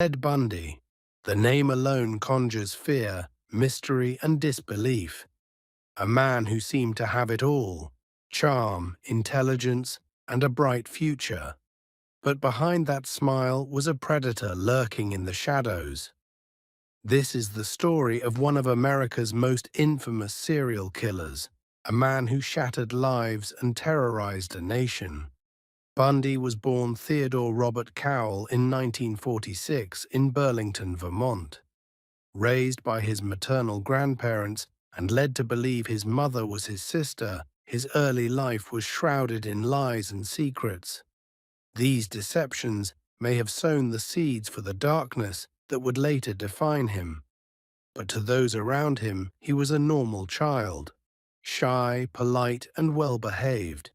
Ted Bundy. The name alone conjures fear, mystery, and disbelief. A man who seemed to have it all: charm, intelligence, and a bright future. But behind that smile was a predator lurking in the shadows. This is the story of one of America's most infamous serial killers, a man who shattered lives and terrorized a nation. Bundy was born Theodore Robert Cowell in 1946 in Burlington, Vermont. Raised by his maternal grandparents and led to believe his mother was his sister, his early life was shrouded in lies and secrets. These deceptions may have sown the seeds for the darkness that would later define him. But to those around him, he was a normal child, shy, polite, and well-behaved.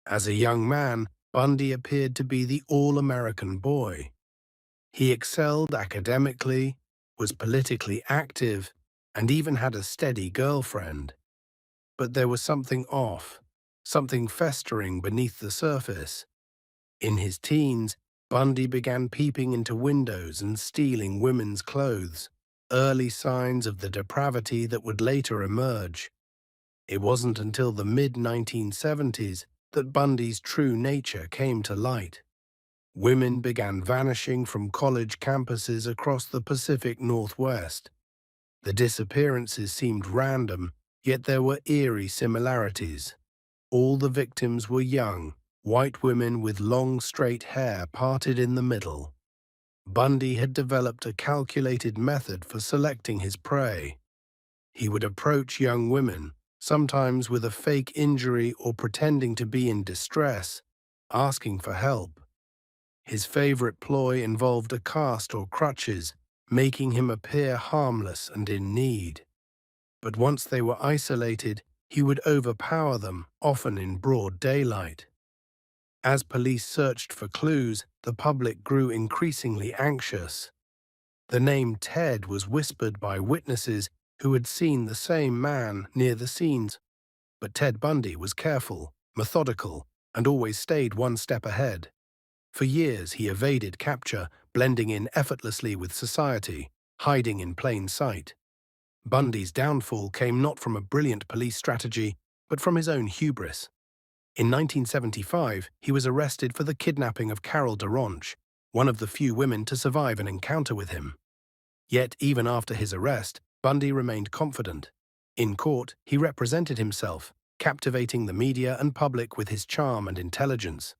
As a young man, Bundy appeared to be the all-American boy. He excelled academically, was politically active, and even had a steady girlfriend. But there was something off, something festering beneath the surface. In his teens, Bundy began peeping into windows and stealing women's clothes, early signs of the depravity that would later emerge. It wasn't until the mid-1970s that Bundy's true nature came to light. Women began vanishing from college campuses across the Pacific Northwest. The disappearances seemed random, yet there were eerie similarities. All the victims were young, white women with long, straight hair parted in the middle. Bundy had developed a calculated method for selecting his prey. He would approach young women, sometimes with a fake injury or pretending to be in distress, asking for help. His favorite ploy involved a cast or crutches, making him appear harmless and in need. But once they were isolated, he would overpower them, often in broad daylight. As police searched for clues, the public grew increasingly anxious. The name Ted was whispered by witnesses who had seen the same man near the scenes. But Ted Bundy was careful, methodical, and always stayed one step ahead. For years he evaded capture, blending in effortlessly with society, hiding in plain sight. Bundy's downfall came not from a brilliant police strategy, but from his own hubris. In 1975, he was arrested for the kidnapping of Carol Durant, one of the few women to survive an encounter with him. Yet, even after his arrest, Bundy remained confident. In court, he represented himself, captivating the media and public with his charm and intelligence.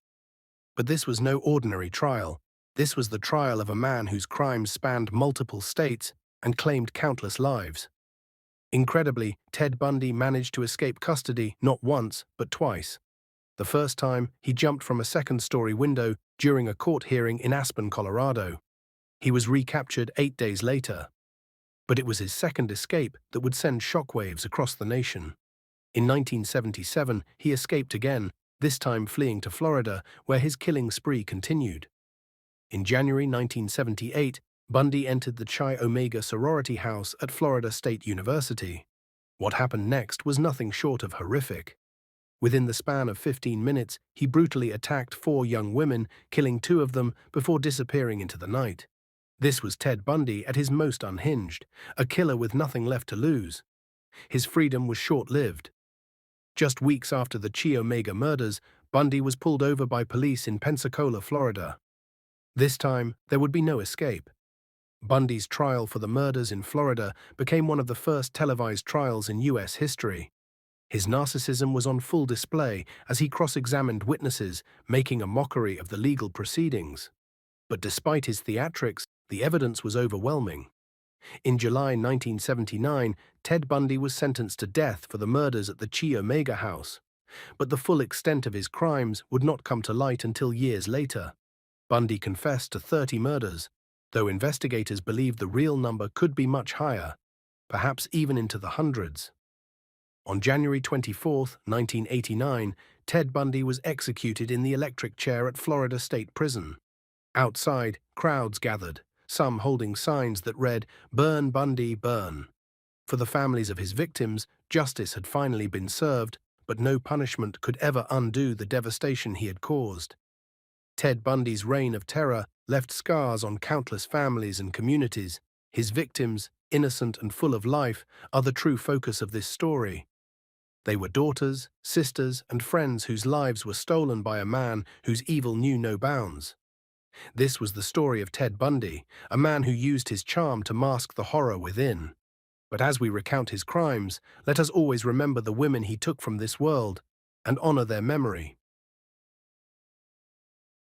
But this was no ordinary trial. This was the trial of a man whose crimes spanned multiple states and claimed countless lives. Incredibly, Ted Bundy managed to escape custody not once, but twice. The first time, he jumped from a second-story window during a court hearing in Aspen, Colorado. He was recaptured 8 days later. But it was his second escape that would send shockwaves across the nation. In 1977, he escaped again, this time fleeing to Florida, where his killing spree continued. In January 1978, Bundy entered the Chi Omega sorority house at Florida State University. What happened next was nothing short of horrific. Within the span of 15 minutes, he brutally attacked 4 young women, killing 2 of them before disappearing into the night. This was Ted Bundy at his most unhinged, a killer with nothing left to lose. His freedom was short-lived. Just weeks after the Chi Omega murders, Bundy was pulled over by police in Pensacola, Florida. This time, there would be no escape. Bundy's trial for the murders in Florida became one of the first televised trials in U.S. history. His narcissism was on full display as he cross-examined witnesses, making a mockery of the legal proceedings. But despite his theatrics, the evidence was overwhelming. In July 1979, Ted Bundy was sentenced to death for the murders at the Chi Omega house. But the full extent of his crimes would not come to light until years later. Bundy confessed to 30 murders, though investigators believed the real number could be much higher, perhaps even into the hundreds. On January 24, 1989, Ted Bundy was executed in the electric chair at Florida State Prison. Outside, crowds gathered, some holding signs that read, "Burn Bundy, burn." For the families of his victims, justice had finally been served, but no punishment could ever undo the devastation he had caused. Ted Bundy's reign of terror left scars on countless families and communities. His victims, innocent and full of life, are the true focus of this story. They were daughters, sisters, and friends whose lives were stolen by a man whose evil knew no bounds. This was the story of Ted Bundy, a man who used his charm to mask the horror within. But as we recount his crimes, let us always remember the women he took from this world and honor their memory.